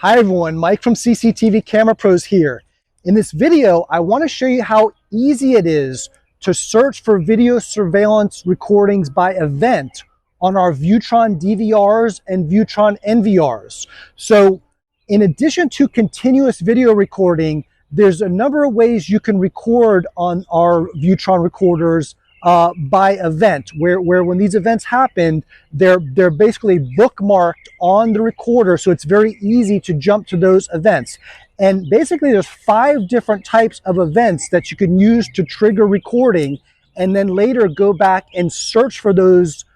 Hi everyone, Mike from CCTV Camera Pros here. In this video, I want to show you how easy it is to search for video surveillance recordings by event on our Viewtron DVRs and Viewtron NVRs. So in addition to continuous video recording, there's a number of ways you can record on our Viewtron recorders by event, where when these events happen, they're basically bookmarked on the recorder, so it's very easy to jump to those events. And basically there's 5 different types of events that you can use to trigger recording, and then later go back and search for those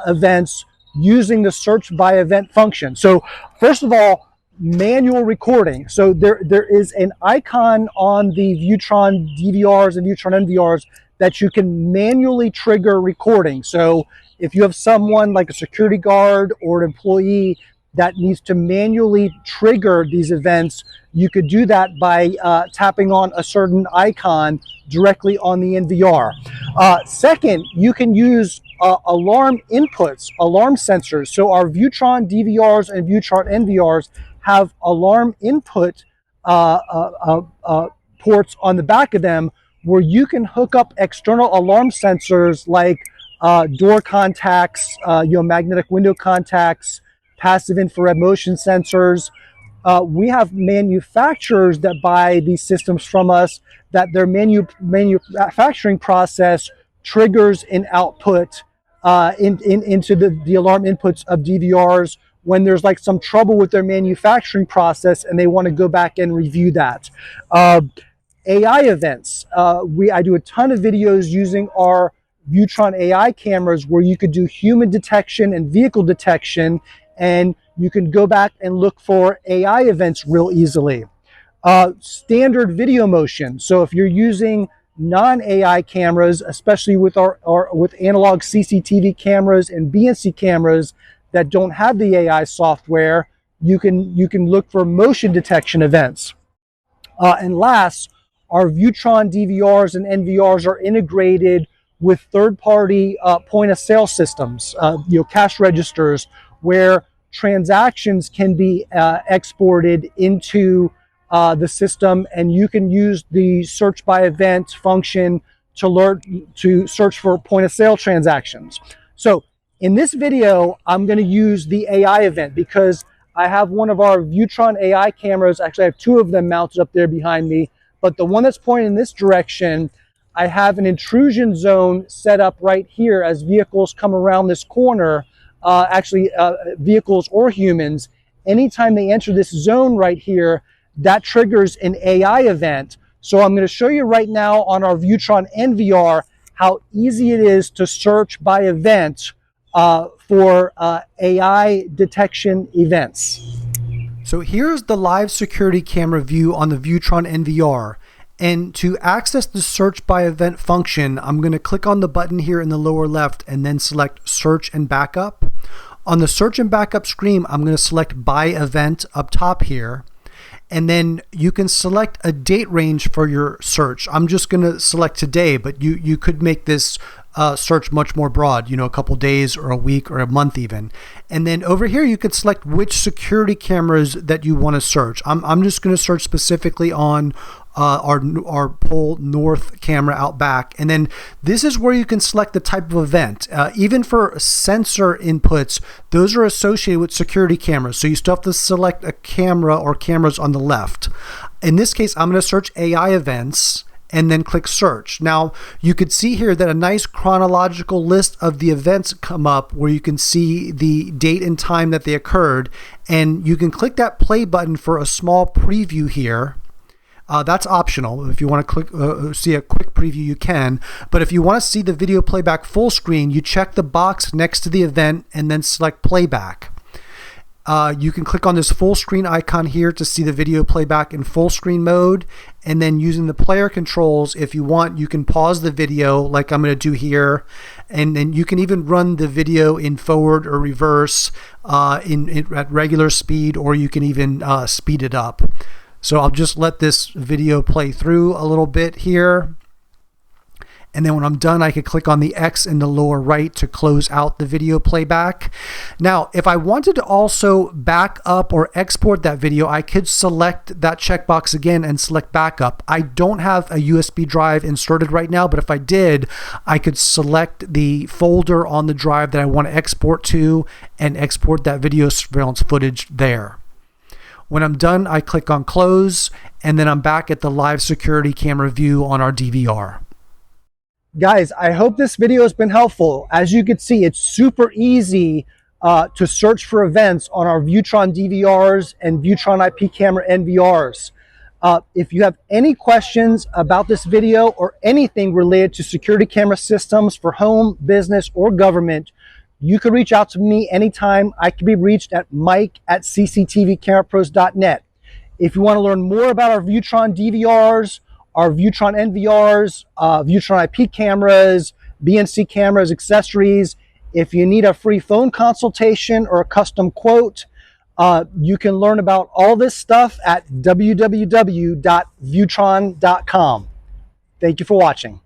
events using the search by event function. So first of all, manual recording. So there is an icon on the Viewtron DVRs and Viewtron NVRs that you can manually trigger recording. So if you have someone like a security guard or an employee that needs to manually trigger these events, you could do that by tapping on a certain icon directly on the NVR. Second, you can use alarm inputs, alarm sensors. So our Viewtron DVRs and Viewtron NVRs have alarm input ports on the back of them, where you can hook up external alarm sensors like door contacts, magnetic window contacts, passive infrared motion sensors. We have manufacturers that buy these systems from us, that their manufacturing process triggers an output into the alarm inputs of DVRs when there's like some trouble with their manufacturing process and they want to go back and review that. AI events. I do a ton of videos using our Viewtron AI cameras where you could do human detection and vehicle detection, and you can go back and look for AI events real easily. Standard video motion. So if you're using non-AI cameras, especially with with analog CCTV cameras and BNC cameras that don't have the AI software, you can look for motion detection events. And last, our Viewtron DVRs and NVRs are integrated with third-party point-of-sale systems, cash registers, where transactions can be exported into the system, and you can use the search by event function to search for point-of-sale transactions. So in this video, I'm going to use the AI event because I have one of our Viewtron AI cameras. Actually, I have 2 of them mounted up there behind me. But the one that's pointing in this direction, I have an intrusion zone set up right here as vehicles come around this corner, vehicles or humans. Anytime they enter this zone right here, that triggers an AI event. So I'm going to show you right now on our Viewtron NVR how easy it is to search by event for AI detection events. So here's the live security camera view on the Viewtron NVR. And to access the search by event function, I'm going to click on the button here in the lower left and then select search and backup. On the search and backup screen, I'm going to select by event up top here. And then you can select a date range for your search. I'm just going to select today, but you could make this search much more broad, a couple days or a week or a month even. And then over here, you could select which security cameras that you want to search. I'm just going to search specifically on our pole north camera out back. And then this is where you can select the type of event. Even for sensor inputs, those are associated with security cameras. So you still have to select a camera or cameras on the left. In this case, I'm going to search AI events and then click search. Now you could see here that a nice chronological list of the events come up where you can see the date and time that they occurred, and you can click that play button for a small preview here. That's optional. If you want to click see a quick preview, you can, but if you want to see the video playback full screen, you check the box next to the event and then select playback. You can click on this full screen icon here to see the video playback in full screen mode, and then using the player controls, if you want, you can pause the video like I'm going to do here, and then you can even run the video in forward or reverse at regular speed, or you can even speed it up. So I'll just let this video play through a little bit here. And then when I'm done, I could click on the X in the lower right to close out the video playback. Now, if I wanted to also back up or export that video, I could select that checkbox again and select backup. I don't have a USB drive inserted right now, but if I did, I could select the folder on the drive that I want to export to and export that video surveillance footage there. When I'm done, I click on close, and then I'm back at the live security camera view on our DVR. Guys, I hope this video has been helpful. As you can see, it's super easy to search for events on our Viewtron DVRs and Viewtron IP camera NVRs. If you have any questions about this video or anything related to security camera systems for home, business, or government, you can reach out to me anytime. I can be reached at mike@cctvcamerapros.net. If you want to learn more about our Viewtron DVRs, our Viewtron NVRs, Viewtron IP cameras, BNC cameras, accessories, if you need a free phone consultation or a custom quote, you can learn about all this stuff at www.viewtron.com. Thank you for watching.